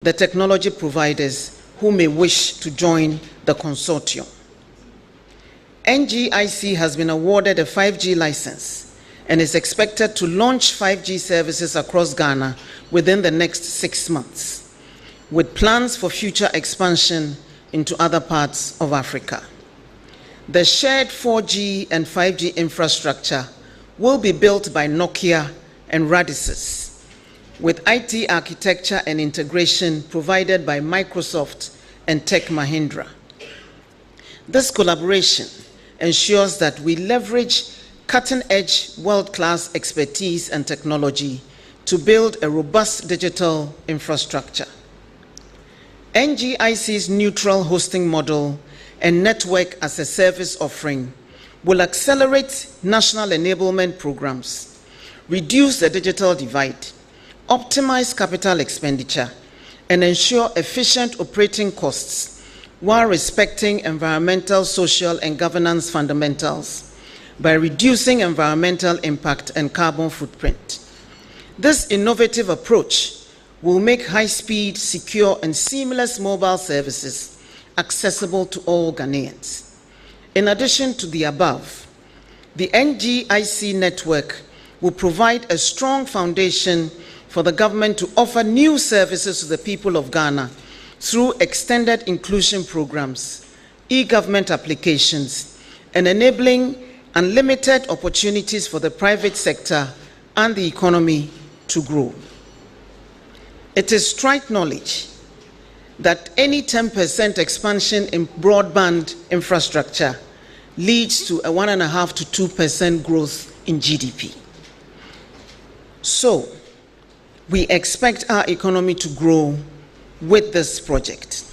the technology providers who may wish to join the consortium. NGIC has been awarded a 5G license and is expected to launch 5G services across Ghana within the next 6 months, with plans for future expansion into other parts of Africa. The shared 4G and 5G infrastructure will be built by Nokia and Radisys, with IT architecture and integration provided by Microsoft and Tech Mahindra. This collaboration ensures that we leverage cutting-edge, world-class expertise and technology to build a robust digital infrastructure. NGIC's neutral hosting model and network as a service offering will accelerate national enablement programs, reduce the digital divide, optimize capital expenditure, and ensure efficient operating costs while respecting environmental, social, and governance fundamentals by reducing environmental impact and carbon footprint. This innovative approach will make high-speed, secure, and seamless mobile services accessible to all Ghanaians. In addition to the above, the NGIC network will provide a strong foundation for the government to offer new services to the people of Ghana through extended inclusion programs, e-government applications, and enabling unlimited opportunities for the private sector and the economy to grow. It is trite knowledge that any 10% expansion in broadband infrastructure leads to a 1.5% to 2% growth in GDP. So, we expect our economy to grow with this project.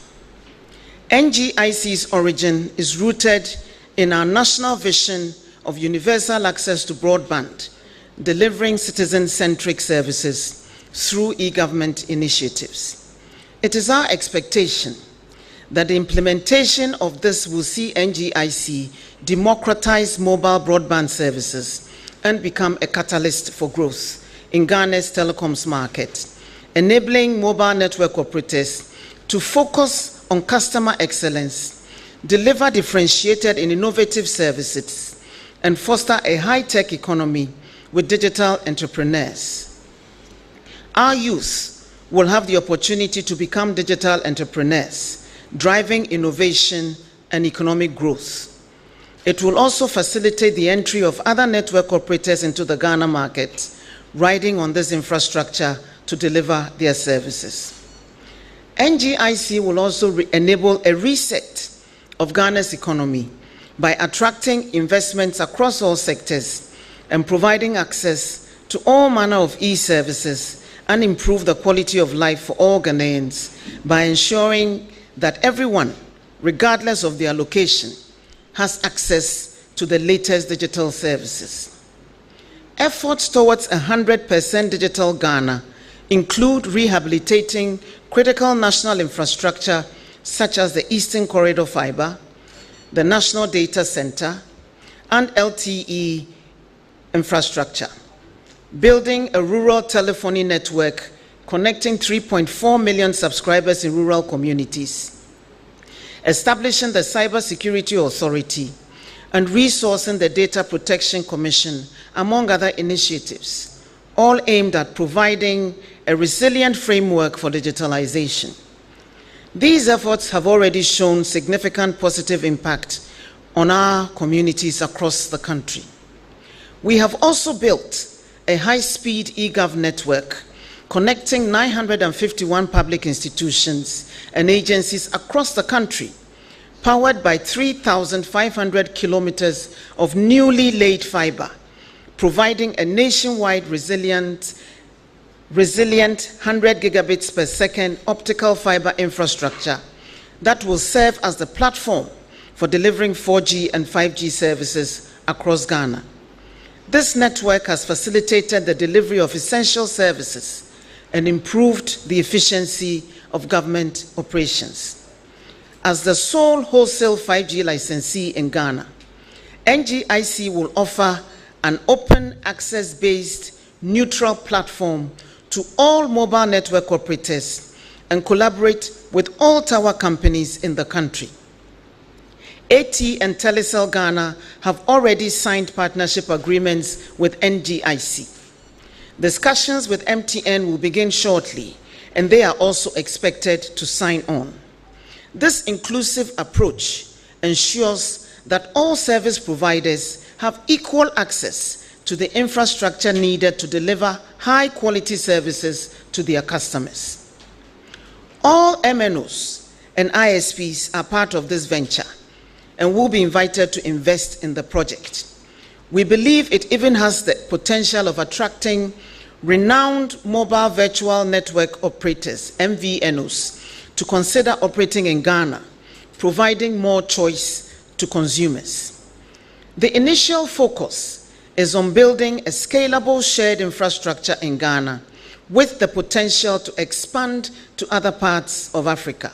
NGIC's origin is rooted in our national vision of universal access to broadband, delivering citizen-centric services through e-government initiatives. It is our expectation that the implementation of this will see NGIC democratize mobile broadband services and become a catalyst for growth in Ghana's telecoms market, enabling mobile network operators to focus on customer excellence, deliver differentiated and innovative services, and foster a high-tech economy with digital entrepreneurs. Our youth will have the opportunity to become digital entrepreneurs, driving innovation and economic growth. It will also facilitate the entry of other network operators into the Ghana market, riding on this infrastructure to deliver their services. NGIC will also enable a reset of Ghana's economy by attracting investments across all sectors and providing access to all manner of e-services and improve the quality of life for all Ghanaians by ensuring that everyone, regardless of their location, has access to the latest digital services. Efforts towards 100% digital Ghana include rehabilitating critical national infrastructure such as the Eastern Corridor Fiber, the National Data Center, and LTE infrastructure, building a rural telephony network connecting 3.4 million subscribers in rural communities, establishing the Cybersecurity Authority, and resourcing the Data Protection Commission, among other initiatives, all aimed at providing a resilient framework for digitalization. These efforts have already shown significant positive impact on our communities across the country. We have also built a high-speed eGov network connecting 951 public institutions and agencies across the country, powered by 3,500 kilometers of newly laid fiber, providing a nationwide resilient 100 gigabits per second optical fiber infrastructure that will serve as the platform for delivering 4G and 5G services across Ghana. This network has facilitated the delivery of essential services and improved the efficiency of government operations. As the sole wholesale 5G licensee in Ghana, NGIC will offer an open access-based neutral platform to all mobile network operators and collaborate with all tower companies in the country. AT and Telecel Ghana have already signed partnership agreements with NGIC. Discussions with MTN will begin shortly, and they are also expected to sign on. This inclusive approach ensures that all service providers have equal access to the infrastructure needed to deliver high-quality services to their customers. All MNOs and ISPs are part of this venture and will be invited to invest in the project. We believe it even has the potential of attracting renowned mobile virtual network operators, MVNOs, to consider operating in Ghana, providing more choice to consumers. The initial focus is on building a scalable shared infrastructure in Ghana with the potential to expand to other parts of Africa.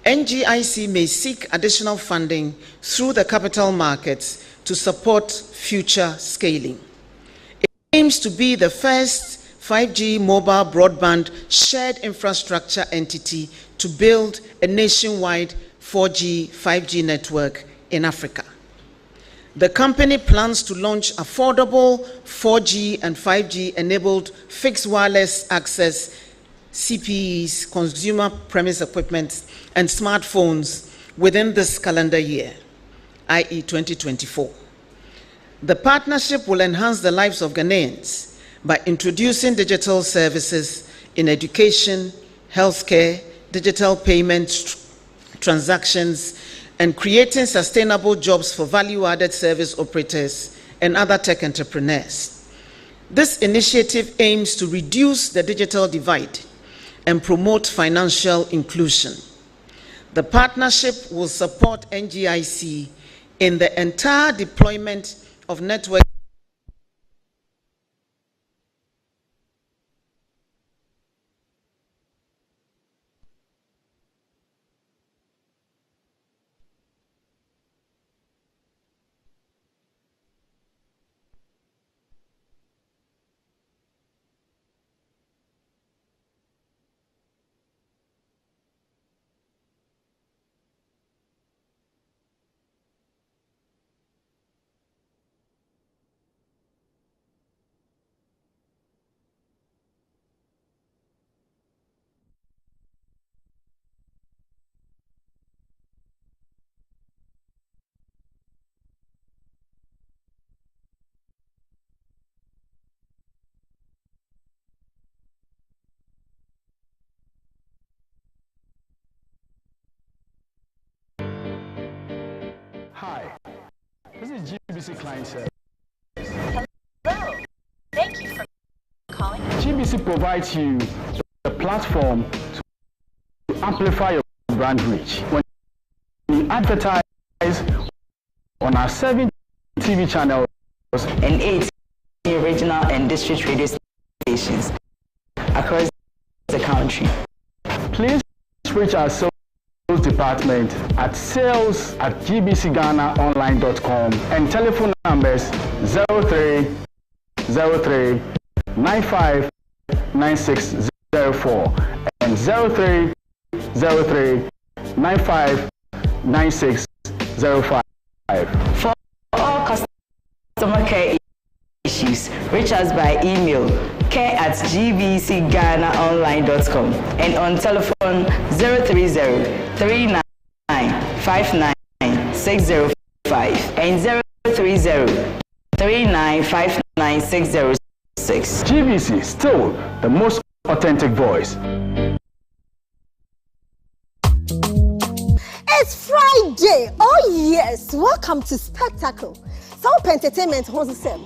NGIC may seek additional funding through the capital markets to support future scaling. It aims to be the first 5G mobile broadband shared infrastructure entity to build a nationwide 4G, 5G network in Africa. The company plans to launch affordable 4G and 5G enabled fixed wireless access CPEs, consumer premise equipment, and smartphones within this calendar year, i.e. 2024. The partnership will enhance the lives of Ghanaians by introducing digital services in education, healthcare, digital payments, transactions, and creating sustainable jobs for value-added service operators and other tech entrepreneurs. This initiative aims to reduce the digital divide and promote financial inclusion. The partnership will support NGIC in the entire deployment of network Hi, this is GBC Client Service. Hello, thank you for calling. GBC provides you the platform to amplify your brand reach. When you advertise on our 7 TV channels and 8 regional and district radio stations across the country. Please reach our sales department at sales@gbcghanaonline.com and telephone numbers 0303 95 9604 and 0303 95 9605. For all customer care issues, reach us by email care@gbcghanaonline.com and on telephone 030 39 59 605 and 030 39 59 606. GBC, still the most authentic voice. It's Friday. Oh yes, welcome to Spectacle. Soap Entertainment holds the same.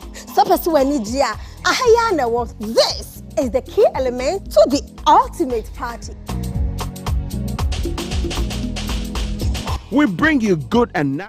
This is the key element to the ultimate party. We bring you good and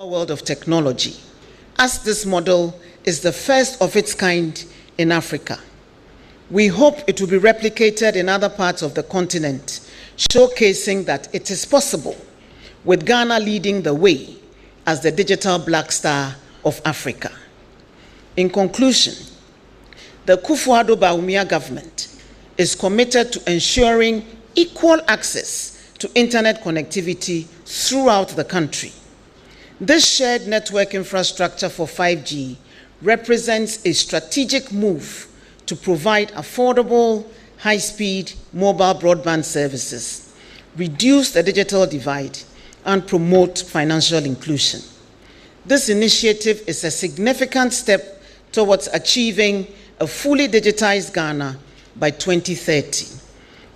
world of technology, as this model is the first of its kind in Africa. We hope it will be replicated in other parts of the continent, showcasing that it is possible, with Ghana leading the way as the digital black star of Africa. In conclusion, the Kufuor Bawumia government is committed to ensuring equal access to internet connectivity throughout the country. This shared network infrastructure for 5G represents a strategic move to provide affordable, high-speed mobile broadband services, reduce the digital divide, and promote financial inclusion. This initiative is a significant step towards achieving a fully digitized Ghana by 2030.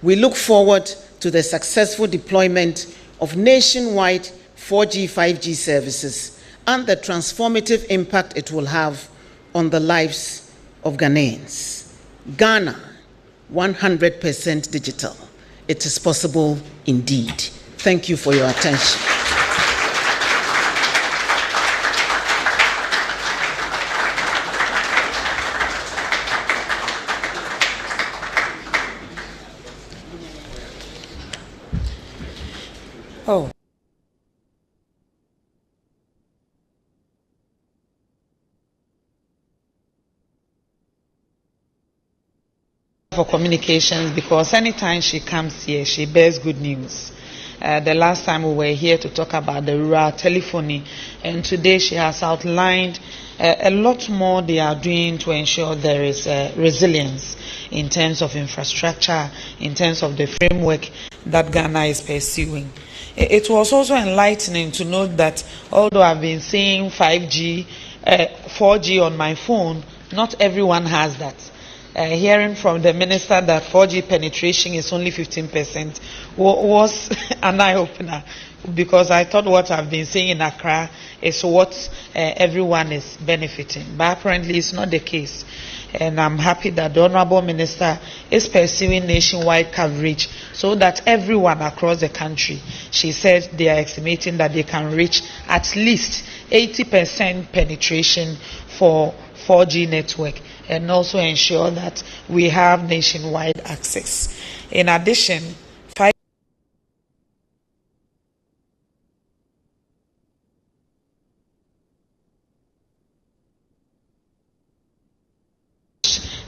We look forward to the successful deployment of nationwide 4G, 5G services and the transformative impact it will have on the lives of Ghanaians. Ghana, 100% digital. It is possible indeed. Thank you for your attention. Oh. For communications, because anytime she comes here, she bears good news. The last time we were here to talk about the rural telephony, and today she has outlined a lot more they are doing to ensure there is resilience in terms of infrastructure, in terms of the framework that Ghana is pursuing. It was also enlightening to note that although I've been seeing 5G, 4G on my phone, not everyone has that. Hearing from the minister that 4G penetration is only 15% was an eye-opener, because I thought what I've been seeing in Accra is what everyone is benefiting. But apparently it's not the case. And I'm happy that the Honorable Minister is pursuing nationwide coverage so that everyone across the country, she said they are estimating that they can reach at least 80% penetration for 4G network, and also ensure that we have nationwide access. In addition, 5G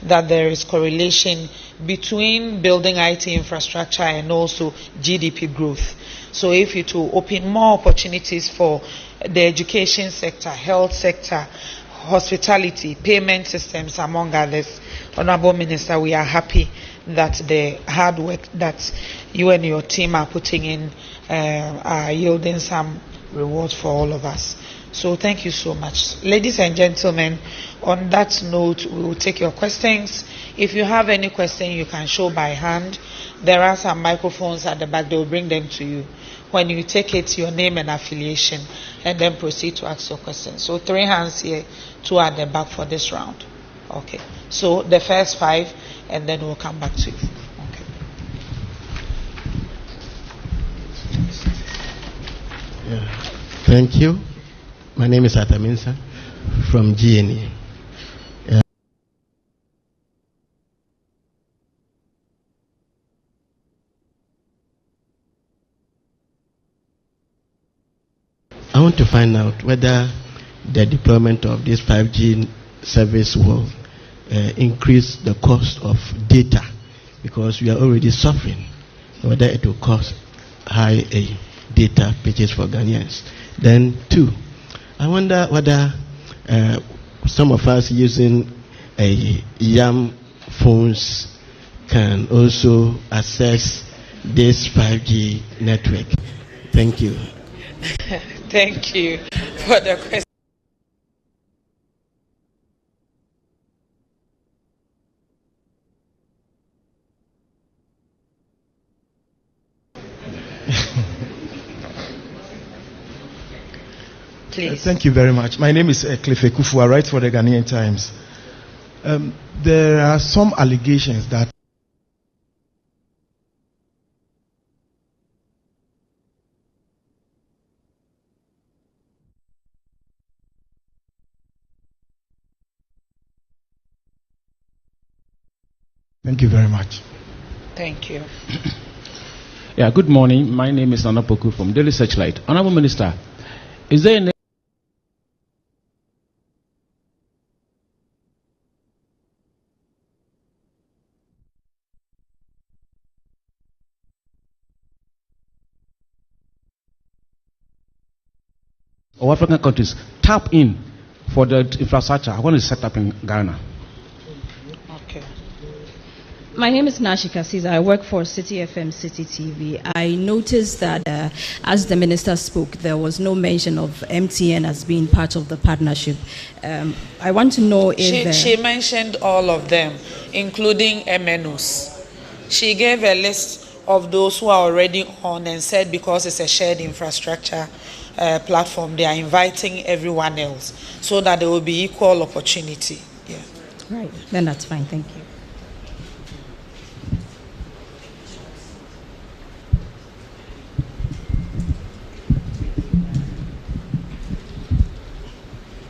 that there is correlation between building IT infrastructure and also GDP growth. So if you to open more opportunities for the education sector, health sector, hospitality, payment systems, among others, Honorable Minister, we are happy that the hard work that you and your team are putting in are yielding some rewards for all of us. So thank you so much. Ladies and gentlemen, on that note, we will take your questions. If you have any question, you can show by hand. There are some microphones at the back. They will bring them to you. When you take it, your name and affiliation, and then proceed to ask your question. So 3 hands here, 2 at the back for this round. Okay. So the first 5, and then we'll come back to you. Okay. Yeah. Thank you. My name is Ataminsa from GNE. I want to find out whether the deployment of this 5G service will increase the cost of data, because we are already suffering, whether it will cost high data purchase for Ghanaians. Then 2, I wonder whether some of us using YAM phones can also access this 5G network. Thank you. Thank you for the question. Please. Thank you very much. My name is Cliff Ekufu. I write for the Ghanaian Times. There are some allegations that Thank you very much. Thank you. Yeah, good morning. My name is Nana Poku from Daily Searchlight. Honorable Minister, is there any or African countries tap in for the infrastructure I want to set up in Ghana? Okay. My name is Nashika Caesar. I work for City FM, City TV. I noticed that as the minister spoke, there was no mention of MTN as being part of the partnership. I want to know if... She mentioned all of them, including MNOs. She gave a list of those who are already on and said because it's a shared infrastructure platform, they are inviting everyone else so that there will be equal opportunity. Yeah. Right. Then that's fine. Thank you.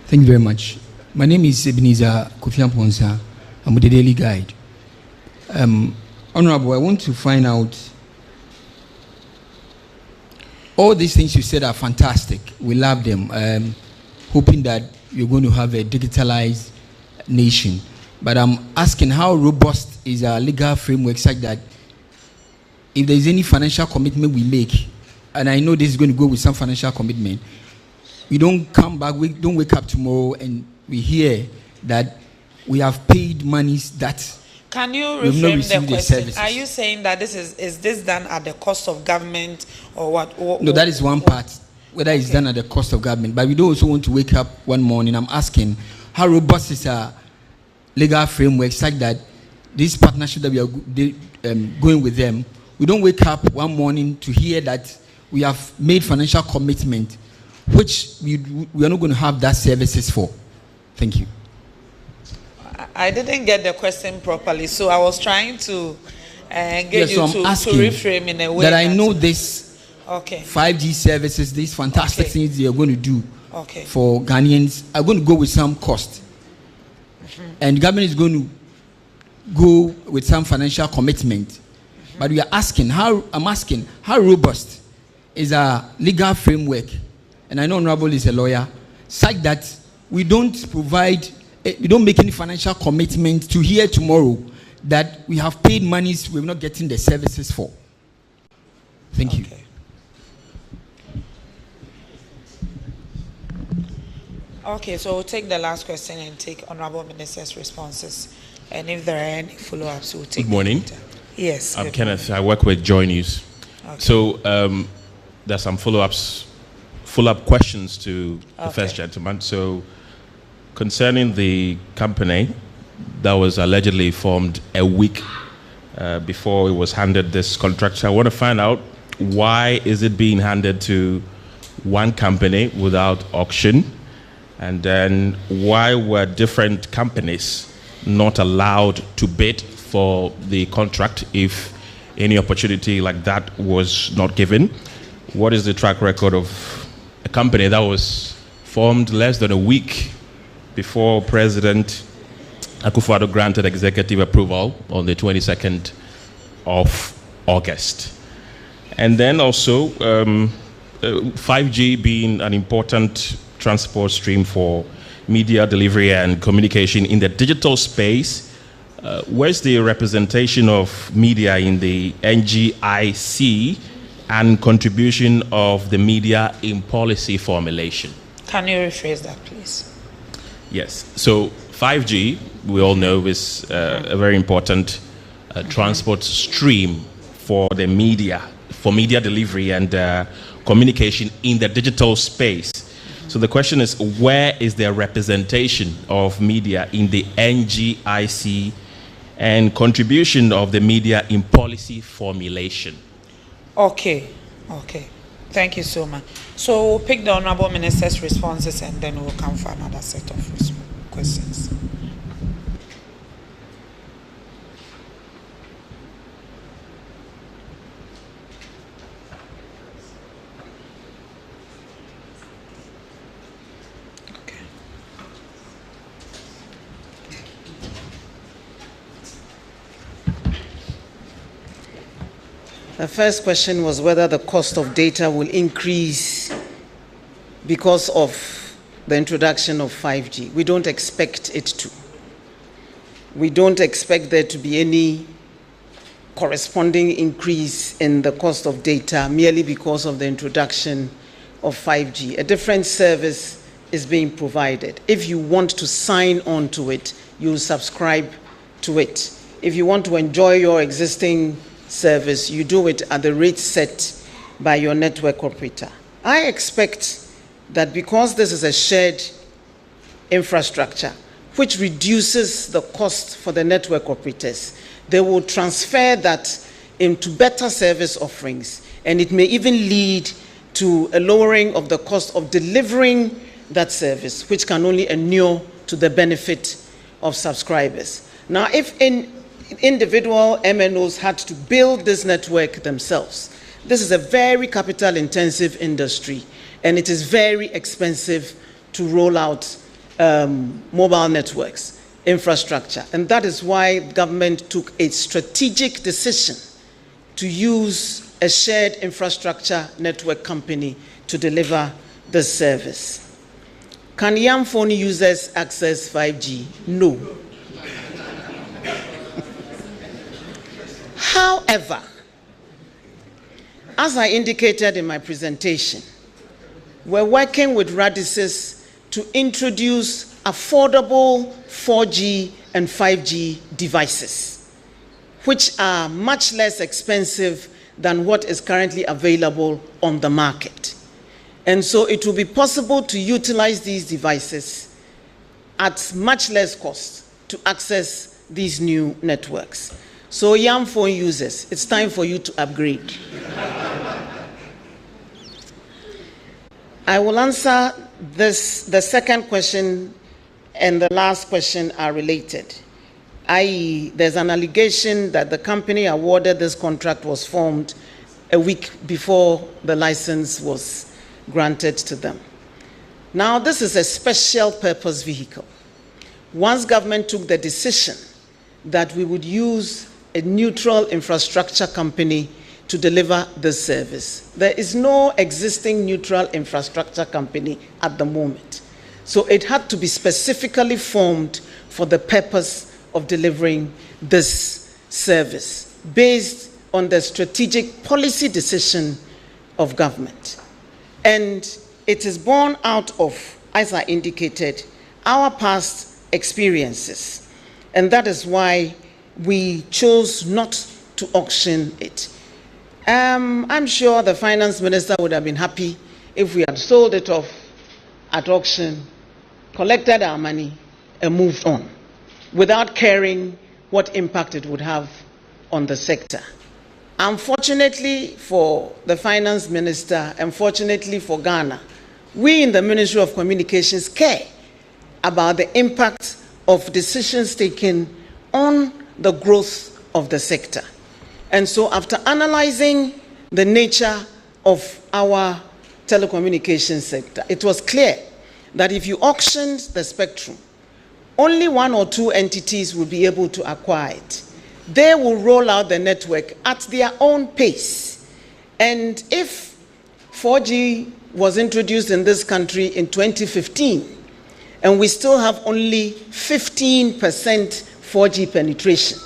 Thank you very much. My name is Ebenezer Kofi Amponsa. I'm with the Daily Guide. Honorable, I want to find out, all these things you said are fantastic. We love them. Hoping that you're going to have a digitalized nation. But I'm asking, how robust is our legal framework such that if there is any financial commitment we make, and I know this is going to go with some financial commitment, we don't come back, we don't wake up tomorrow and we hear that we have paid monies that can you reframe the question? Are you saying that this is this done at the cost of government or what? No, that is one part, whether it's done at the cost of government. But we don't also want to wake up one morning. I'm asking, how robust is our legal framework such that this partnership that we are going with them, we don't wake up one morning to hear that we have made financial commitment which we are not going to have that services for. Thank you. I didn't get the question properly, so I was trying to get yes, you so to reframe in a way that I know this 5G services, these fantastic things they are going to do for Ghanaians are going to go with some cost. And the government is going to go with some financial commitment. But we are asking, how robust is our legal framework? And I know Honorable is a lawyer, such that we don't make any financial commitment to hear tomorrow that we have paid monies we're not getting the services for. Thank you. Okay, so we'll take the last question and take Honorable Minister's responses. And if there are any follow-ups, we'll take Good morning. Yes. I'm Kenneth. I work with Joy News. Okay. So there's some follow-up questions to the first gentleman. So concerning the company that was allegedly formed a week before it was handed this contract, I want to find out why is it being handed to one company without auction? And then why were different companies not allowed to bid for the contract if any opportunity like that was not given? What is the track record of a company that was formed less than a week before President Akufo-Addo granted executive approval on the 22nd of August? And then also 5G being an important transport stream for media delivery and communication in the digital space, where's the representation of media in the NGIC and contribution of the media in policy formulation? Can you rephrase that, please? Yes. So 5G, we all know, is a very important transport stream for the media, for media delivery and communication in the digital space. So the question is, where is the representation of media in the NGIC and contribution of the media in policy formulation? Okay. Thank you so much. So we'll pick the Honorable Minister's responses and then we'll come for another set of questions. The first question was whether the cost of data will increase because of the introduction of 5G. We don't expect it to. We don't expect there to be any corresponding increase in the cost of data merely because of the introduction of 5G. A different service is being provided. If you want to sign on to it, you subscribe to it. If you want to enjoy your existing service, you do it at the rate set by your network operator. I expect that because this is a shared infrastructure, which reduces the cost for the network operators, they will transfer that into better service offerings, and it may even lead to a lowering of the cost of delivering that service, which can only inure to the benefit of subscribers. Now, if individual MNOs had to build this network themselves, this is a very capital-intensive industry, and it is very expensive to roll out mobile networks infrastructure. And that is why government took a strategic decision to use a shared infrastructure network company to deliver the service. Can young phone users access 5G? No. However, as I indicated in my presentation, we're working with Radisys to introduce affordable 4G and 5G devices, which are much less expensive than what is currently available on the market. And so it will be possible to utilize these devices at much less cost to access these new networks. So young phone users, it's time for you to upgrade. I will answer this. The second question and the last question are related. i.e., there's an allegation that the company awarded this contract was formed a week before the license was granted to them. Now, this is a special purpose vehicle. Once government took the decision that we would use a neutral infrastructure company to deliver this service, there is no existing neutral infrastructure company at the moment. So it had to be specifically formed for the purpose of delivering this service based on the strategic policy decision of government. And it is born out of, as I indicated, our past experiences. And that is why we chose not to auction it. I'm sure the finance minister would have been happy if we had sold it off at auction, collected our money, and moved on, without caring what impact it would have on the sector. Unfortunately for the finance minister, unfortunately for Ghana, we in the Ministry of Communications care about the impact of decisions taken on the growth of the sector. And so after analyzing the nature of our telecommunications sector, it was clear that if you auctioned the spectrum, only one or two entities will be able to acquire it. They will roll out the network at their own pace. And if 4G was introduced in this country in 2015, and we still have only 15% 4G penetration,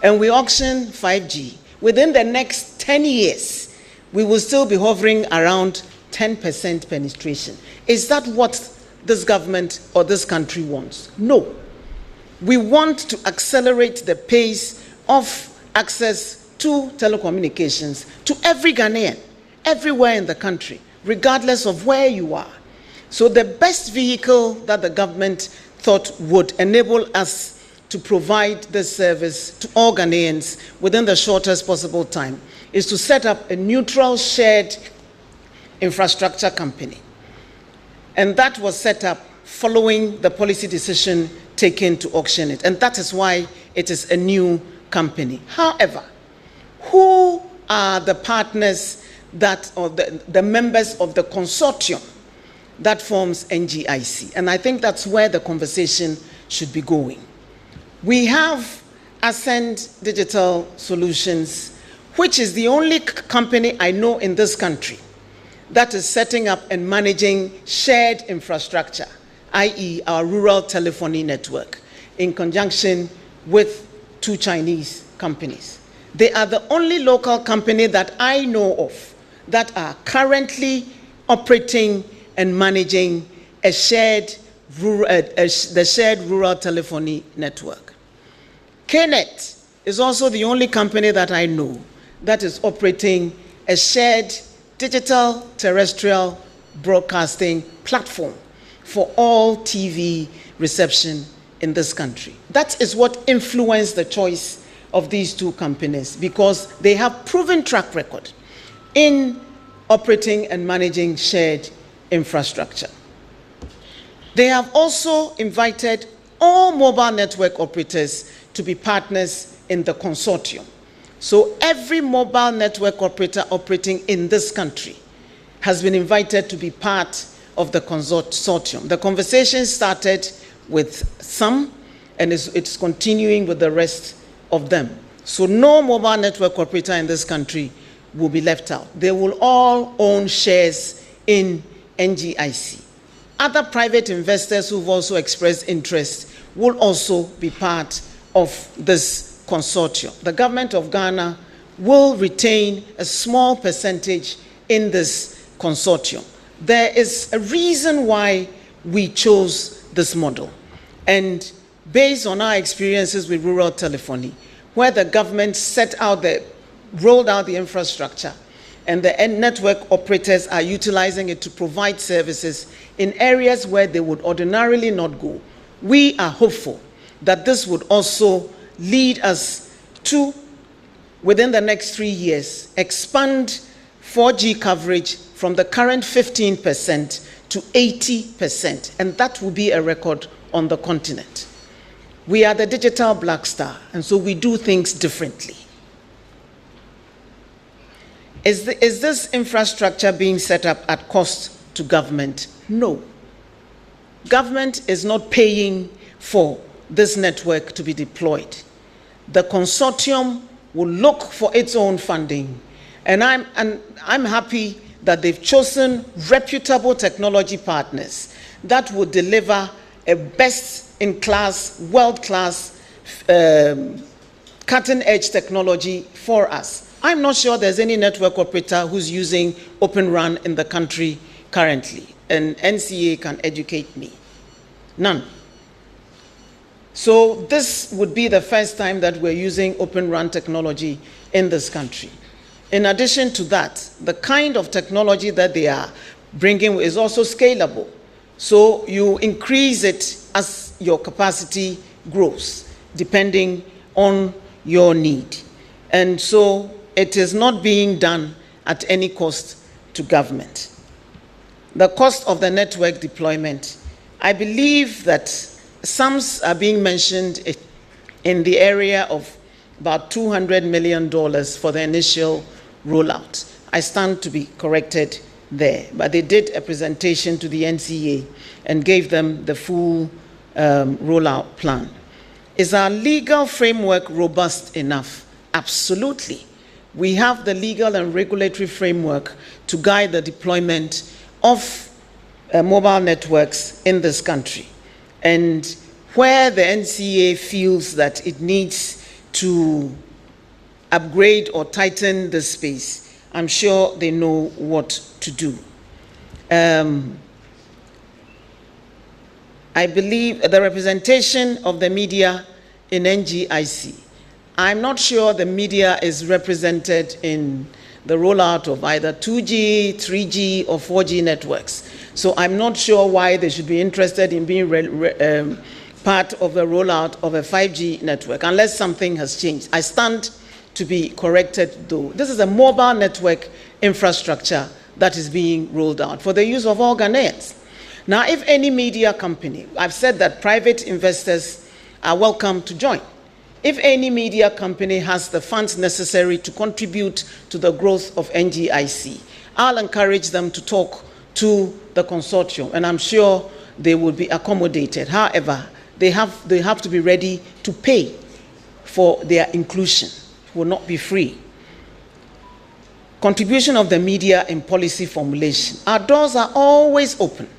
and we auction 5G, within the next 10 years, we will still be hovering around 10% penetration. Is that what this government or this country wants? No. We want to accelerate the pace of access to telecommunications to every Ghanaian, everywhere in the country, regardless of where you are. So the best vehicle that the government thought would enable us to provide this service to all Ghanaians within the shortest possible time is to set up a neutral shared infrastructure company. And that was set up following the policy decision taken to auction it. And that is why it is a new company. However, who are the partners that, or the members of the consortium that forms NGIC? And I think that's where the conversation should be going. We have Ascend Digital Solutions, which is the only company I know in this country that is setting up and managing shared infrastructure, i.e. our rural telephony network, in conjunction with 2 Chinese companies. They are the only local company that I know of that are currently operating and managing the shared rural telephony network. KNET is also the only company that I know that is operating a shared digital terrestrial broadcasting platform for all TV reception in this country. That is what influenced the choice of these 2 companies, because they have proven track record in operating and managing shared infrastructure. They have also invited all mobile network operators to be partners in the consortium. So every mobile network operator operating in this country has been invited to be part of the consortium. The conversation started with some, and it's continuing with the rest of them. So no mobile network operator in this country will be left out. They will all own shares in NGIC. Other private investors who've also expressed interest will also be part of this consortium. The government of Ghana will retain a small percentage in this consortium. There is a reason why we chose this model. And based on our experiences with rural telephony, where the government rolled out the infrastructure, and the network operators are utilizing it to provide services in areas where they would ordinarily not go, we are hopeful that this would also lead us to, within the next 3 years, expand 4G coverage from the current 15% to 80%, and that will be a record on the continent. We are the digital black star, and so we do things differently. Is this infrastructure being set up at cost to government? No. Government is not paying for this network to be deployed. The consortium will look for its own funding, and I'm happy that they've chosen reputable technology partners that will deliver a best-in-class, world-class, cutting-edge technology for us. I'm not sure there's any network operator who's using Open RAN in the country currently, and NCA can educate me. None. So this would be the first time that we're using Open RAN technology in this country. In addition to that, the kind of technology that they are bringing is also scalable. So you increase it as your capacity grows, depending on your need. And so it is not being done at any cost to government. The cost of the network deployment, I believe that sums are being mentioned in the area of about $200 million for the initial rollout. I stand to be corrected there, but they did a presentation to the NCA and gave them the full rollout plan. Is our legal framework robust enough? Absolutely. We have the legal and regulatory framework to guide the deployment of mobile networks in this country. And where the NCA feels that it needs to upgrade or tighten the space, I'm sure they know what to do. I believe the representation of the media in NGIC, I'm not sure the media is represented in the rollout of either 2G, 3G, or 4G networks. So I'm not sure why they should be interested in being part of the rollout of a 5G network, unless something has changed. I stand to be corrected, though. This is a mobile network infrastructure that is being rolled out for the use of all Ghanaians. Now, if any media company, I've said that private investors are welcome to join. If any media company has the funds necessary to contribute to the growth of NGIC, I'll encourage them to talk to the consortium, and I'm sure they will be accommodated. However, they have to be ready to pay for their inclusion. It will not be free. contribution of the media in policy formulation. Our doors are always open.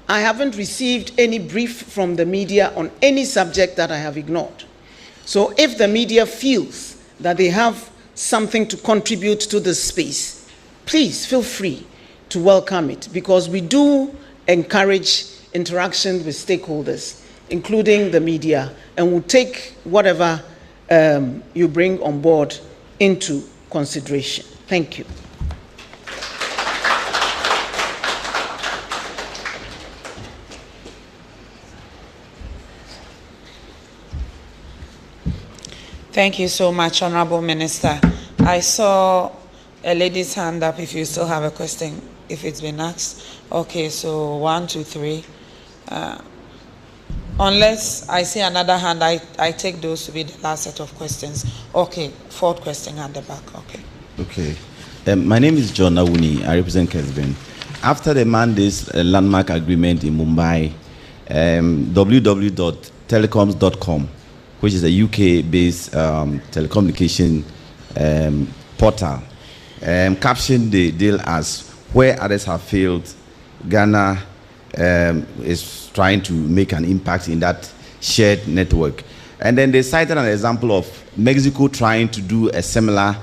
I haven't received any brief from the media on any subject that I have ignored. So if the media feels that they have something to contribute to this space, please feel free to welcome it, because we do encourage interaction with stakeholders, including the media, and we'll take whatever you bring on board into consideration. Thank you. Thank you so much, Honorable Minister. I saw a lady's hand up if you still have a question, if it's been asked. Okay, so 1, 2, 3. Unless I see another hand, I take those to be the last set of questions. Okay, 4th question at the back. Okay. Okay. My name is John Awuni. I represent Kesben. After the Mandates landmark agreement in Mumbai, www.telecoms.com, which is a UK-based telecommunication portal, captioned the deal as "Where others have failed, Ghana is trying to make an impact in that shared network." And then they cited an example of Mexico trying to do a similar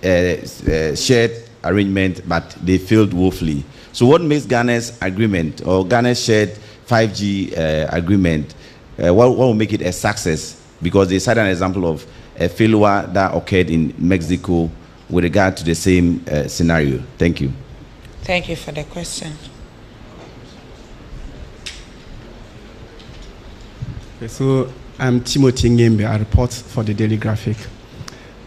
shared arrangement, but they failed woefully. So what makes Ghana's agreement, or Ghana's shared 5G agreement, what will make it a success? Because they cited an example of a failure that occurred in Mexico with regard to the same scenario. Thank you. Thank you for the question. Okay, so I'm Timothy Ngembe. I report for the Daily Graphic.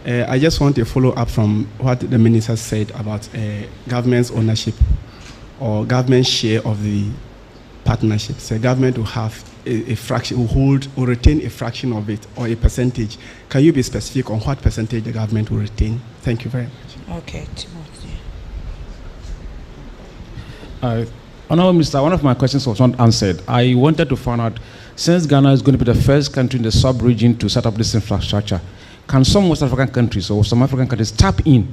I just want to follow up from what the minister said about government's ownership or government share of the partnership. So government will have a fraction, will hold or retain a fraction of it or a percentage. Can you be specific on what percentage the government will retain? Thank you very much. Okay, Timothy. Honorable Minister, one of my questions was not answered. I wanted to find out, since Ghana is going to be the first country in the sub-region to set up this infrastructure, can some West African countries or some African countries tap in,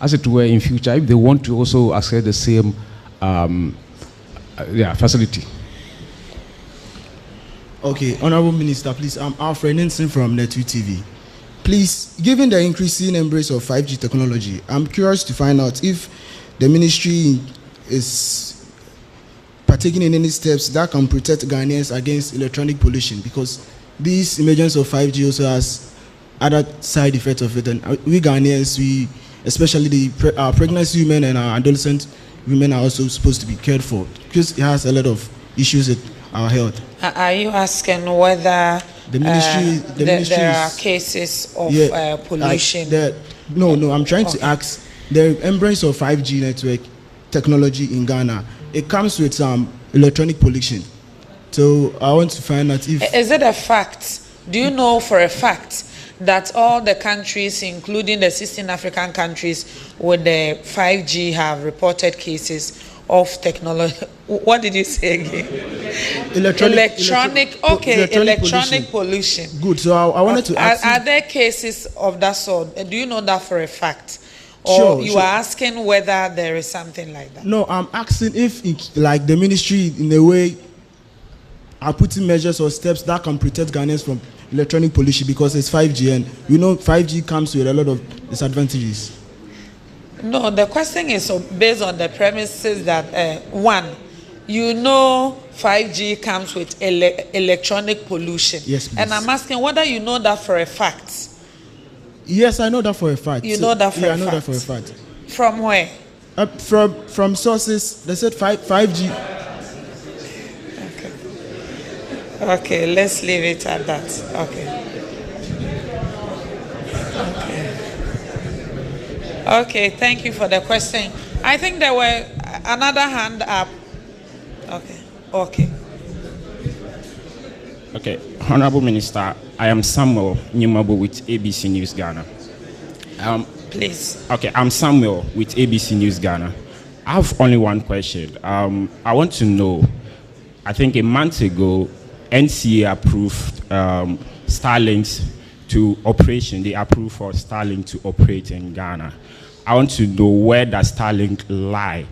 as it were, in future, if they want to also access the same facility? Okay, Honorable Minister, please, I'm Alfred Ninson from Netu TV. Please, given the increasing embrace of 5G technology, I'm curious to find out if the ministry is partaking in any steps that can protect Ghanaians against electronic pollution, because this emergence of 5G also has other side effects of it. And we Ghanaians, especially our pregnancy women and our adolescent women, are also supposed to be cared for, because it has a lot of issues with our health. Are you asking whether there are cases of pollution? No, I'm trying to ask the embrace of 5G network technology in Ghana. It comes with electronic pollution. So I want to find out if... Is it a fact? Do you know for a fact that all the countries, including the 16 African countries with the 5G, have reported cases of technology? What did you say again? Electronic pollution. Good. So I wanted to ask are there cases of that sort? Do you know that for a fact? Or you are asking whether there is something like that? No, I'm asking if, like, the ministry, in a way, are putting measures or steps that can protect Ghanaians from electronic pollution, because it's 5G, and we know 5G comes with a lot of disadvantages. No, the question is based on the premises that, one, you know 5G comes with electronic pollution. Yes, please. And I'm asking whether you know that for a fact. Yes, I know that for a fact. You know that for a fact? I know that for a fact. From where? From sources. They said 5G. Okay, let's leave it at that. Okay, thank you for the question. I think there were another hand up. Okay. Okay, Honorable Minister, I am Samuel Nyumabu with ABC News Ghana. Please. Okay, I'm Samuel with ABC News Ghana. I have only one question. I want to know, I think a month ago, NCA approved Starlink's to operation. They approved for Starlink to operate in Ghana. I want to know where does Starlink lie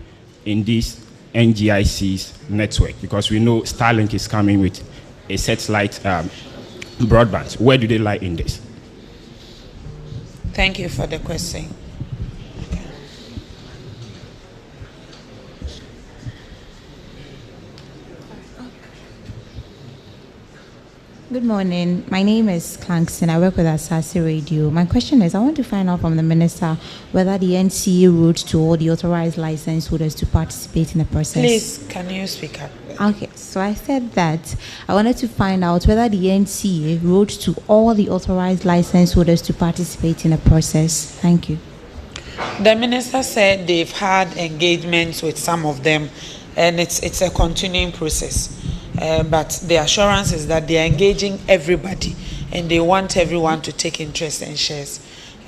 in this NGIC's network, because we know Starlink is coming with a satellite broadband. Where do they lie in this? Thank you for the question. Good morning. My name is Clangston. I work with Asasi Radio. My question is, I want to find out from the Minister whether the NCA wrote to all the authorized license holders to participate in the process. Please, can you speak up? Okay, so I said that I wanted to find out whether the NCA wrote to all the authorized license holders to participate in the process. Thank you. The Minister said they've had engagements with some of them, and it's a continuing process. But the assurance is that they are engaging everybody, and they want everyone to take interest and shares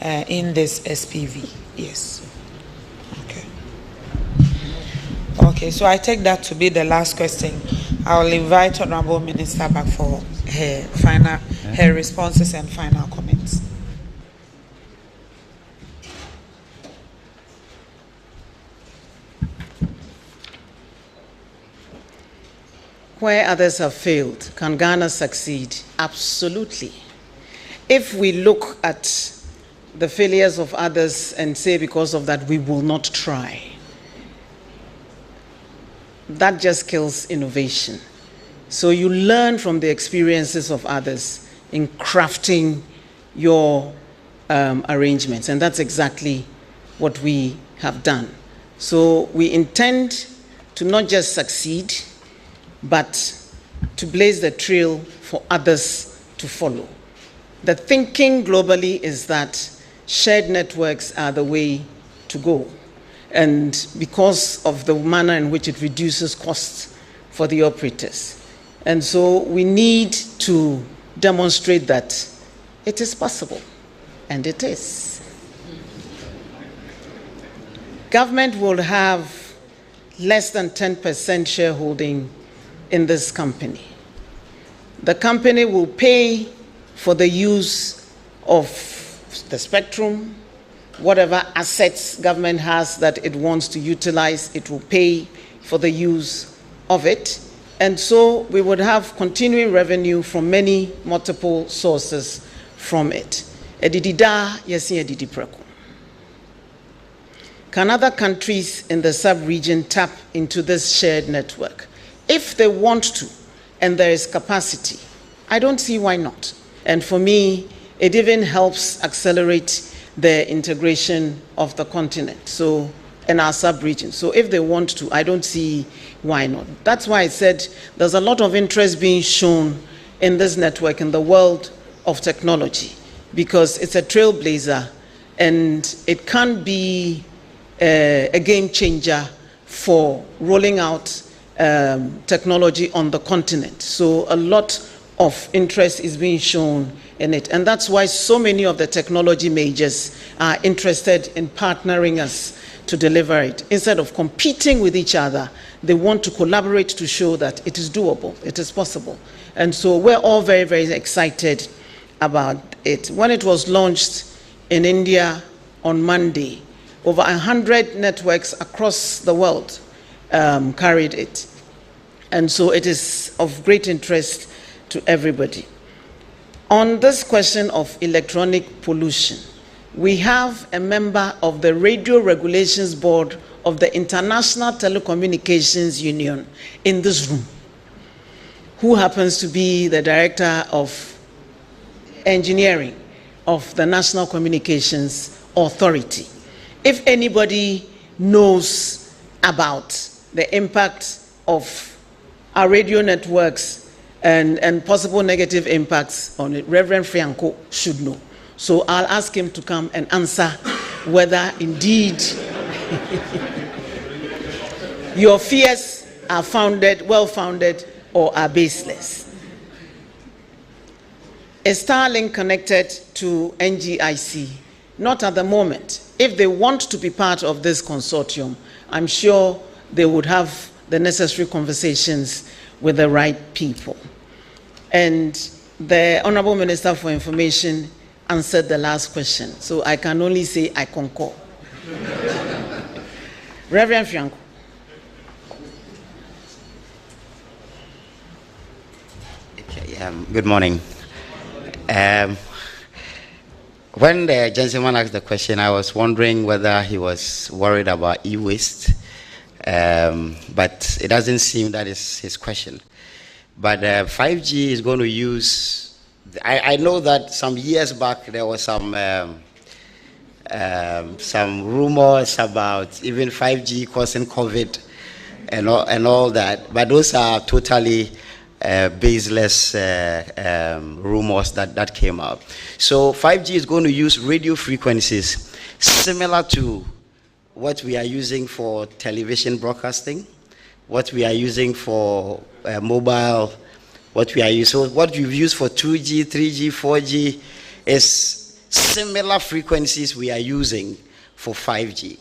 in this SPV. Yes. Okay. Okay, so I take that to be the last question. I will invite Honorable Minister back for her responses and final comments. Where others have failed, can Ghana succeed? Absolutely. If we look at the failures of others and say because of that we will not try, that just kills innovation. So you learn from the experiences of others in crafting your arrangements, and that's exactly what we have done. So we intend to not just succeed, but to blaze the trail for others to follow. The thinking globally is that shared networks are the way to go, and because of the manner in which it reduces costs for the operators. And so we need to demonstrate that it is possible, and it is. Government will have less than 10% shareholding in this company. The company will pay for the use of the spectrum, whatever assets government has that it wants to utilize, it will pay for the use of it. And so we would have continuing revenue from many multiple sources from it. Can other countries in the sub-region tap into this shared network? If they want to, and there is capacity, I don't see why not. And for me, it even helps accelerate the integration of the continent, so in our sub-region. So if they want to, I don't see why not. That's why I said there's a lot of interest being shown in this network in the world of technology, because it's a trailblazer, and it can be a game changer for rolling out technology on the continent. So a lot of interest is being shown in it. And that's why so many of the technology majors are interested in partnering us to deliver it. Instead of competing with each other, they want to collaborate to show that it is doable, it is possible. And so we're all very, very excited about it. When it was launched in India on Monday, over 100 networks across the world carried it. And so it is of great interest to everybody. On this question of electronic pollution, we have a member of the Radio Regulations Board of the International Telecommunications Union in this room, who happens to be the Director of Engineering of the National Communications Authority. If anybody knows about the impact of our radio networks and possible negative impacts on it, Reverend Frianko should know. So I'll ask him to come and answer whether indeed your fears are founded, well-founded, or are baseless. Is Starlink connected to NGIC? Not at the moment. If they want to be part of this consortium, I'm sure they would have the necessary conversations with the right people. And the Honorable Minister for Information answered the last question, so I can only say I concur. Reverend Fianco. Good morning. When the gentleman asked the question, I was wondering whether he was worried about e-waste, but it doesn't seem that is his question. But 5G is going to use, I know that some years back there was some rumors about even 5G causing COVID and all that, but those are totally baseless rumors that came out. So 5G is going to use radio frequencies similar to what we are using for television broadcasting, what we are using for mobile, what we are using. So what we've used for 2G, 3G, 4G is similar frequencies we are using for 5G.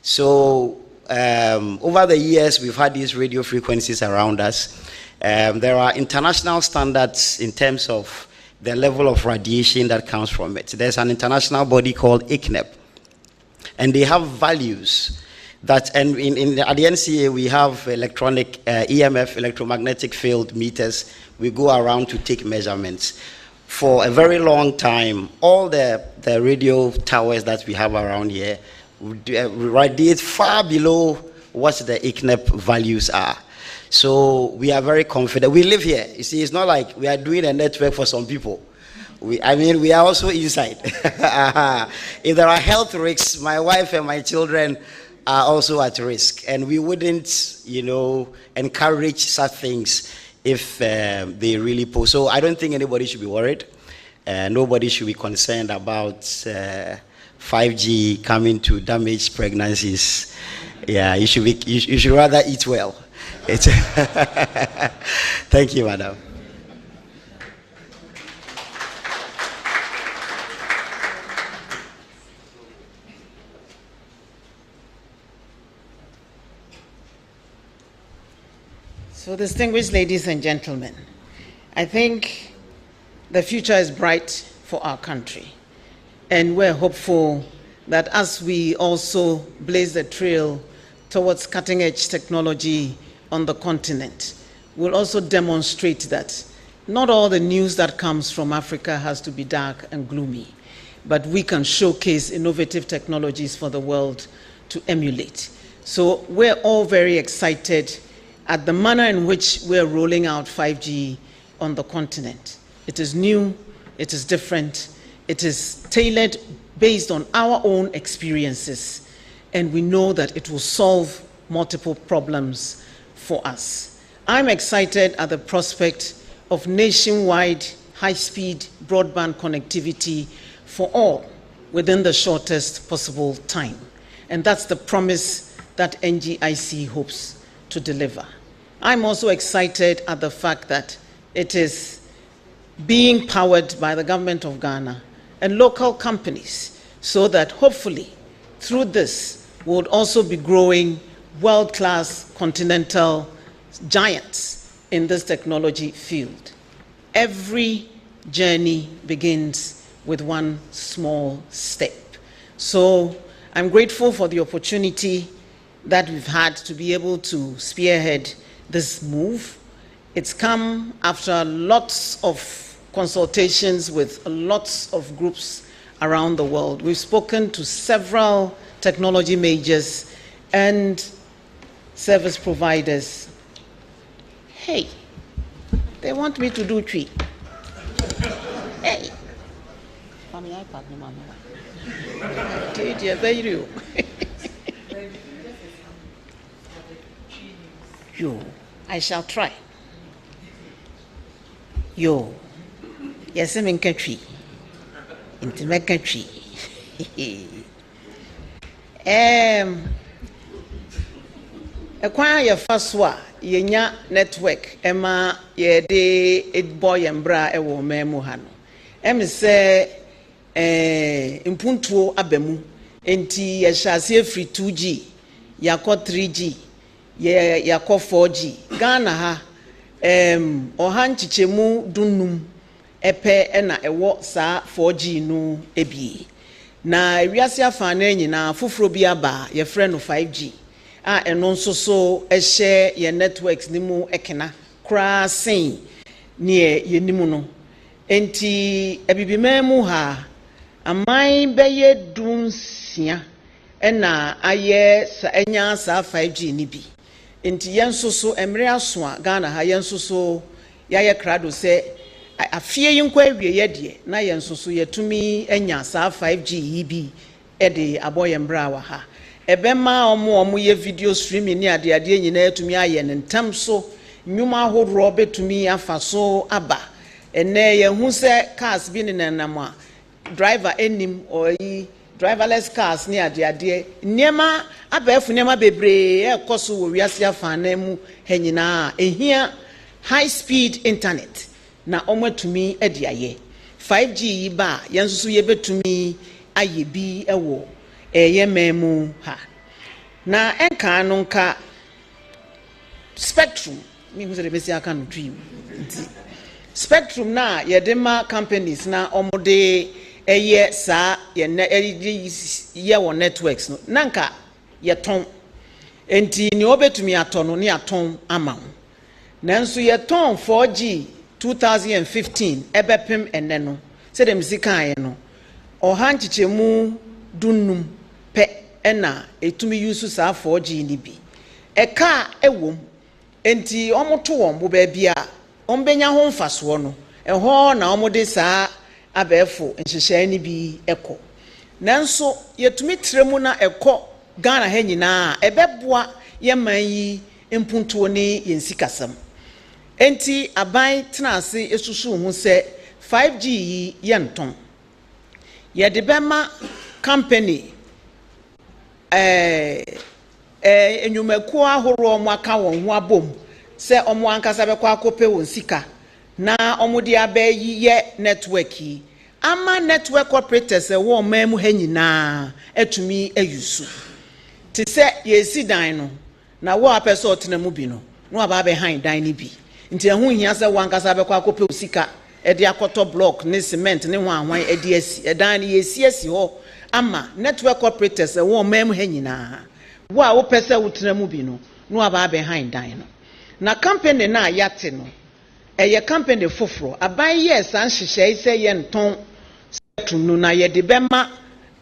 So over the years, we've had these radio frequencies around us. There are international standards in terms of the level of radiation that comes from it. There's an international body called ICNEP, and they have values that, and at the NCA we have electronic EMF, electromagnetic field meters. We go around to take measurements. For a very long time, all the radio towers that we have around here radiate far below what the ICNEP values are. So we are very confident. We live here. You see, it's not like we are doing a network for some people. We are also inside. If there are health risks, my wife and my children are also at risk. And we wouldn't, encourage such things if they really pose. So I don't think anybody should be worried. Nobody should be concerned about 5G coming to damage pregnancies. Yeah, you should rather eat well. Thank you, madam. So, distinguished ladies and gentlemen, I think the future is bright for our country, and we're hopeful that as we also blaze the trail towards cutting-edge technology on the continent, we'll also demonstrate that not all the news that comes from Africa has to be dark and gloomy, but we can showcase innovative technologies for the world to emulate. So we're all very excited at the manner in which we're rolling out 5G on the continent. It is new, it is different, it is tailored based on our own experiences, and we know that it will solve multiple problems for us. I'm excited at the prospect of nationwide high-speed broadband connectivity for all within the shortest possible time. And that's the promise that NGIC hopes to deliver. I'm also excited at the fact that it is being powered by the government of Ghana and local companies, so that hopefully through this we'll also be growing world-class continental giants in this technology field. Every journey begins with one small step. So I'm grateful for the opportunity that we've had to be able to spearhead this move. It's come after lots of consultations with lots of groups around the world. We've spoken to several technology majors and service providers. Hey, they want me to do tree. Hey. Yo, I shall try. Yo, yes, I'm in country. Into my country. Ekwan ya faswa yenya network ema ye de boy embra ewo memu ha no em se impuntuo abemu enti ye hyase free 2G yakọ 3G ye yakọ 4G Ghana ha oha nchichemu dunum epe na ewo sa 4G no ebi na wiase afa na nyina foforo bi aba ye frɛ no 5G eno nso so ehye ye networks ni mu ekena kra sen ne ye nimu no enti ebibima mu ha amai beye dunsia ena aye sa enya sa 5G ni bi enti yenso so emre aso a Ghana ha yenso so yaye krado se afie yinkwa awie ye de na yenso so yetumi enya sa 5G yi bi ede aboye mbra wa ha ebema omo ye video streaming ni ade nyina etumi aye ne ntam so nyuma ahoro betumi afa so aba ene ye hu se cars bi ne nanam a driver enim oyi driverless cars ni ade niema abafu niema bebre ekoso wo wiase afa na mu hanyina ehia high speed internet na omwatumi ade aye 5G yi ba yenso ye betumi aye bi ewo eye memu ha na enka no nka Spectrum mi hu se de besi aka no dream Spectrum na yedema companies na omode eye sa ye wo networks no nanka ye ton enti ni obetumi atono ni aton ama nanso ye ton 4G 2015 ebepem enne no se dem sika ye no oha nchichemu dunum pe ena etumi use sa 4G ni bi eka ewom enti omoto won bo ba bia ombenya ho mfaso no eho na omode sa abefo nhyehyɛ ni bi eko nanso yetumi tremu na eko Ghana ha nyina ebeboa yeman yi empuntuo ni yensikasam enti aban tenase esusu hu se 5G yi yenton yede bema company enyumaku ahoro omo aka won ho abom se omo ankasa bekwa akope won sika na omudi abayi ye network yi ama network operators wo mamu hanyina etumi ayusu ti se yesi dan no na wo apese otenamu bi no no aba behind dan ni bi nti ehun hia se wankasa bekwa akope osika ede akoto block ne cement ne ho anwan ede asi edan ni yesi ho ama network operators wo mamu hanyina wo a wo pese otenamu bi no no aba behind dan no na company na yate no eye company foforo aban yes an hyehyɛ sɛ ye nton Spectrum no na ye de bema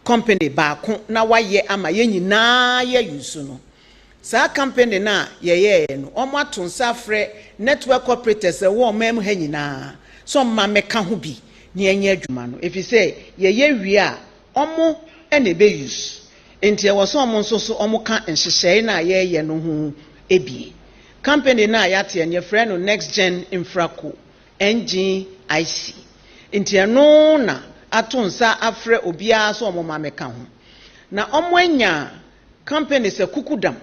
company baako na waye ama ye nyina ye yusu no sa company na ye no omo atonsa frɛ network operators wo mem ha nyina so ma meka ho bi ne enye adwuma no efi sɛ ye wie a omo ene be use enti e wo so omo nso so omo ka nhyehyɛ na ye no ho ebie company na yate enye frɛ no Next Gen Infraco NGIC enti eno na atonsa afrɛ obia so omo ma meka ho na omo anya company se kukudam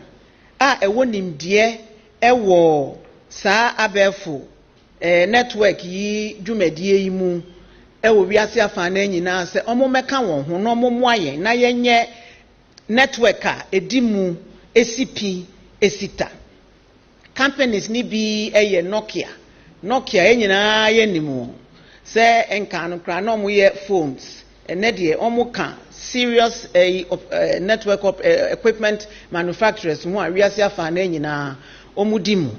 a ewo nimdie ewo saa abefo network yi dwumadie yi mu ewo wiase afa na nyina se omo meka won ho no omo moaye na yenye network a edimu esipi esita companies ni bi eye Nokia enyina ye nimu se enka no kra na omo ye phones ene de omo ka serious network equipment manufacturers who are wiase afa na nyina omo dimu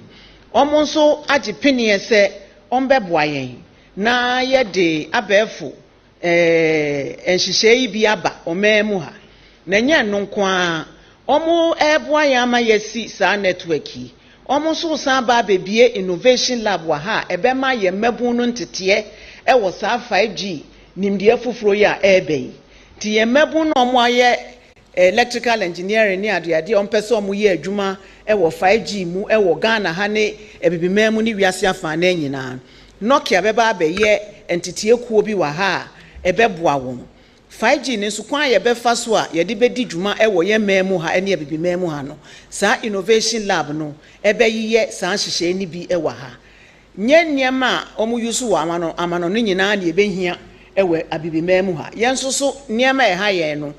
omo nso agipenie se ombeboa yen na ye de abefo enhyehyɛ bi aba omemu ha na nya no nko a omo eboa yen ama yesi sa network yi omo so san ba bebie innovation lab wa ha ebema ye mabun no ntete wo sa 5G nimdie foforo ya ebei ti ye mabun no omo aye electrical engineering ni ade ompese omo ye adwuma wo 5G mu wo Ghana ha ne ebibimam ni wiase afa na nyina Nokia beba abeye entete ekuo bi wa ha ebeboa won 5G ne so kwan ye befa so a ye de bedi dwuma wo ye memu ha ene ebibimam ha no sa innovation lab no ebeyiye sa hyehyɛ ni bi wa ha nye niema omu yusu wa amano ne nyina na ebehia ewe abibimam ha yenso so niema ha ye no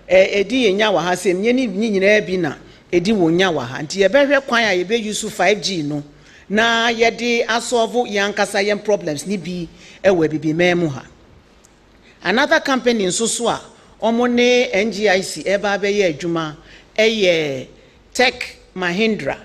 edi yenya wa ha sem nye ni nyina bi na edi wonya wa ha nti ye behwe kwan a ye be yusu 5G no na ye de asolve yankasa yen problems ni bi ewe abibimam ha. Another company nso so a omone NGIC eba be ye adwuma eye Tech Mahindra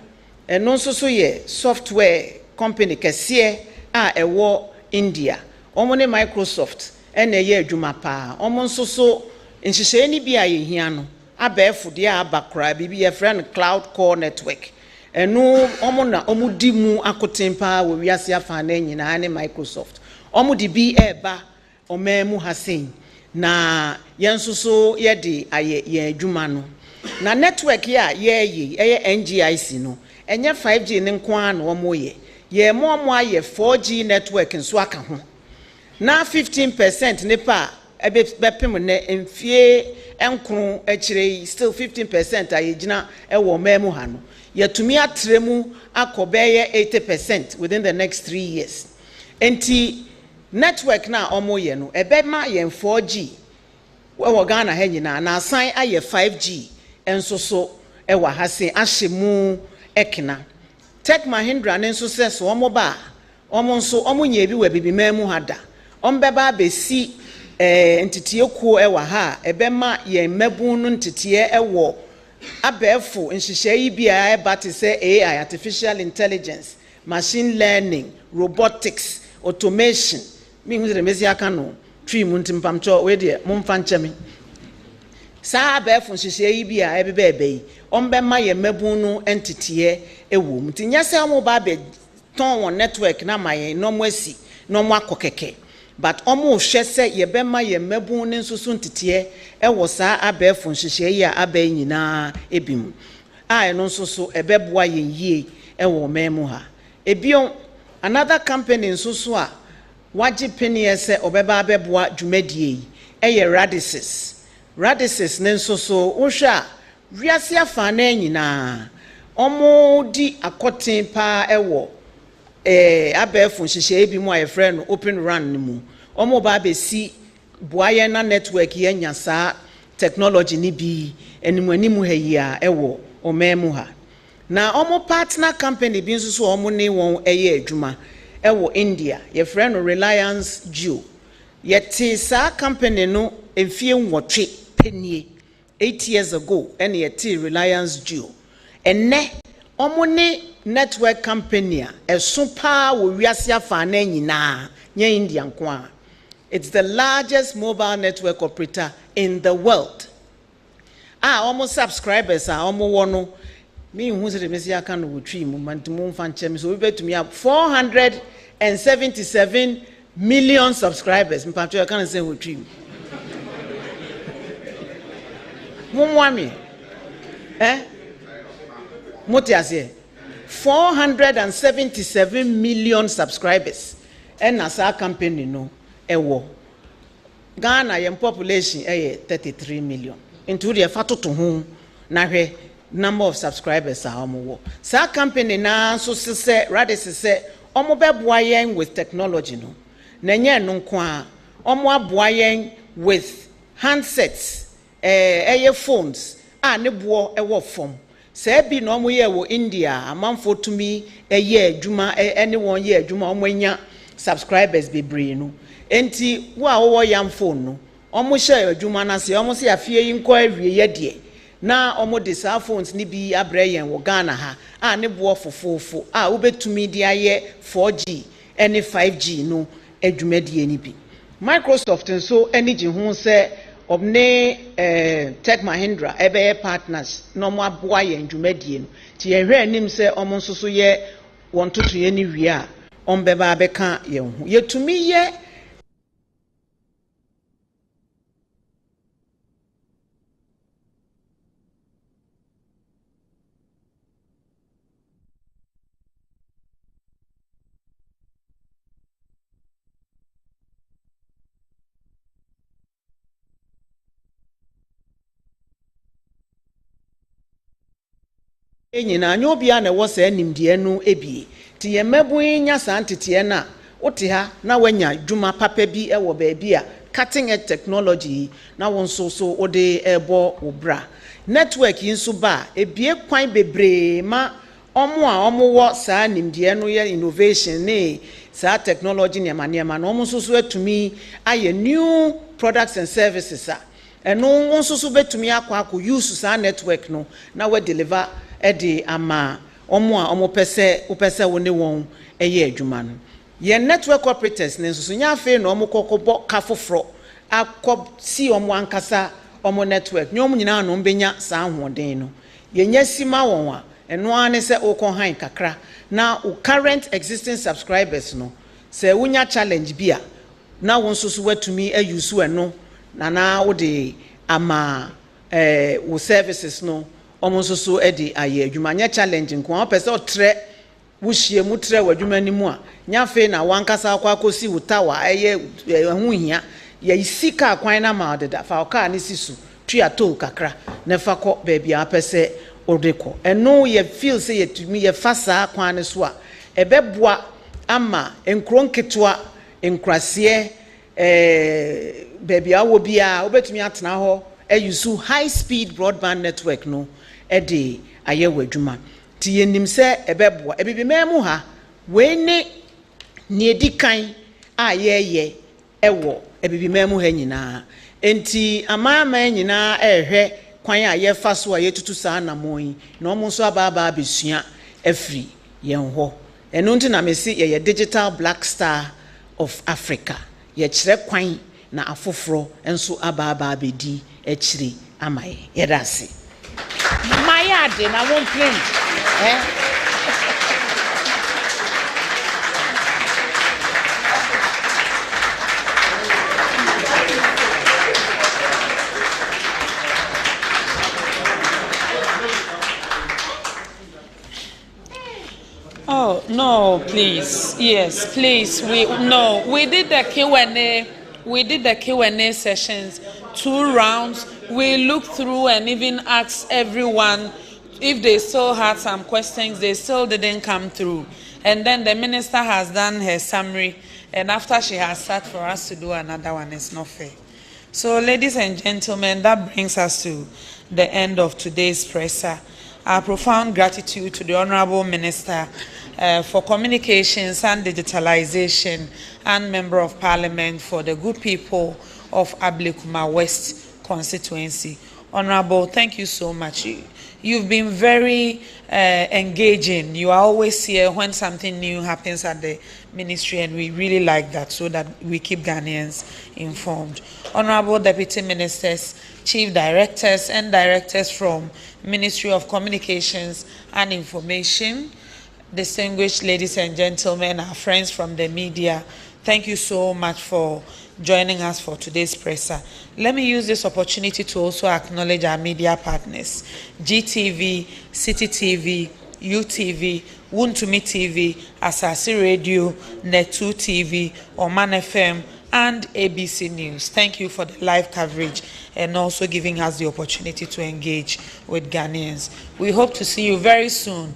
eno nso so ye software company kese a ewo India omone Microsoft ene ye adwuma pa omo nso so nhihye ni bia ye hia no abefo de abakra bibi ye friend cloud core network eno omo na omo di mu akotempa we wiase afa na nyina ne Microsoft omo di bi eba omemu hasen na yenso so ye de aye ye adwuma no na network ya ye NGIC no enye 5G ne nko an omo ye mo aye 4G network nso aka ho na 15% ne pa bepem ne mfie enkron akire still 15% ayegina ewo memu ha no yatumi atremu akobeye 80% within the next 3 years enti network na omo ye no ebema ye 4G we Ghana ha nyina na asan aye 5G enso so ewa hase ahyemu ekina Tech Mahindra ne nso se so omo ba omo nso omo nya bi wa bibi memu hada ombeba besi entitie kuo ewa ha ebema ye mabun no entitie ewo abefo nhihye yi bia eba te se AI artificial intelligence machine learning robotics automation mi hu de mesi aka no twi mu ntimpamcho we de momfa nchemi sa abefo nhihye yi bia ebebe yi ombema ye mabun no entitie ewo mtinya se omo ba be ton won network na maye no mo asi no mo akokeke but omo hwese ye bema ye mabun ne nsusu ntete ewo sa abefo nhihye yi a abai nyina ebim a eno nsusu ebeboa ye yie ewo memu ha ebion another company nsusu a waji penny se obeba abeboa dwumadie yi eye Radices ne nsusu wohwa wiase afa na nyina omo di akoten pa ewo abefo nhihye ebi mu a yefre no open run mu omo ba besi boaye na network ye nyasa technology ni bi animu ha yi a ewo omemu ha na omo partner company bi nso so omo ne won eye adwuma ewo India yefre no Reliance Jio yeti sa company no emfie nwotwe penie 8 years ago and yeti Reliance Jio enne omo ne network company a super wo wiase afa na nyina nya India nko a it's the largest mobile network operator in the world almost subscribers are almost one me who say me see aka no wotwi mu mantumu mfa nche me so we betumi 477 million subscribers mpatwa kan say wotwi mu mwami motiase 477 million subscribers and as our company no ewo Ghana yem population 33 million into the fatoto ho na hwe number of subscribers are omo sa company na so se Radices se omo beboa yen with technology no na nye no nko a omo aboa yen with handsets phones a ne bo ewo fom se bi no omo ye wo India amanfo tumi eye adwuma anyone ye adwuma omo nya subscribers bebre no enti wo yam phone no omo share adwuma na se omo se afie yi nko awie ye de na omo de sa phones ni bi abrayen wo Ghana ha a ne bo fofofo a wo betumi de aye 4G any 5G no adwumadie ni bi Microsoft nso energy hu se obne Tech Mahindra ebe partners no mo aboa ye adwumadie no ti ye hwe anim se omo nso so ye won toto ye ni wie a ombeba abeka ye hu yetumi ye enyina anyo bia na wo sa nimdie no ebie ti ye mabu nya santete na wote ha na wanya dwuma papa bi ewo ba bia cutting edge technology na won so ode ebo obra network yinso ba ebie kwan bebre ma omo wo sa nimdie no ye innovation ne sa technology ne manema na omo so atumi aye new products and services ɛno nso so betumi akɔ use saa network no na we deliver ɛde ama ɔmo a ɔmo pɛsɛ wo ne wɔn ɛyɛ adwuma no ye network operators ne nso so nya afi na ɔmo kokobɔ ka foforo akɔ si ɔmo ankasa ɔmo network nyom nyina no mbenya saa hoɔden no ye nya sima wɔn a ɛno ane sɛ wokɔ han kakra na o current existing subscribers no sɛ wonya challenge bia na wo nso so watumi ayusu ɛno na wo de ama wo services no ɔmo nso so ɛde ayɛ adwuma nya challenge nko a pɛsɛ ɔtrɛ wo hie mu trɛ wadwuma ni mu a nya fe na wankasa akɔ akɔsi wo tawa ɛyɛ ho hia ye sika kwan na ma deda fa ɔka ne sisu tua toll kakra na fa kɔ baabi a pɛsɛ odeko eno ye feel say yetumi ye fasa kwan ne so a ebeboa ama enkro nketwa enkrase baby awo bia obetumi atena ho use high speed broadband network no de aye wadwuma ti yenim se ebeboa ebibimemu ha we ne edikan a ye ewo ebibimemu ha nyina enti amama nyina ehwe kwan a ye fa so a ye tutu saa na moyi na omo so ababa besua afri yen ho eno nti na mesi ye digital black star of Africa ye kire kwan na afoforo enso ababa bedi ekire amaye ye dase maya de na won print Oh, no, please. Yes, please. We did the Q&A. We did the Q&A sessions, 2 rounds. We looked through and even asked everyone if they still had some questions. They still didn't come through. And then the minister has done her summary. And after she has sat for us to do another one, it's not fair. So, ladies and gentlemen, that brings us to the end of today's presser. Our profound gratitude to the Honorable Minister for Communications and Digitalization and Member of Parliament for the good people of Ablekuma West constituency. Honorable, thank you so much. You've been very engaging. You are always here when something new happens at the ministry, and we really like that so that we keep Ghanaians informed. Honorable Deputy Ministers, Chief Directors and Directors from Ministry of Communications and Information, distinguished ladies and gentlemen, our friends from the media, thank you so much for joining us for today's presser. Let me use this opportunity to also acknowledge our media partners, GTV, City TV, UTV, Wuntumi TV, Asasi Radio, Netu TV, Oman FM, and ABC News. Thank you for the live coverage and also giving us the opportunity to engage with Ghanaians. We hope to see you very soon.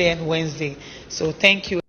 And Wednesday. So thank you.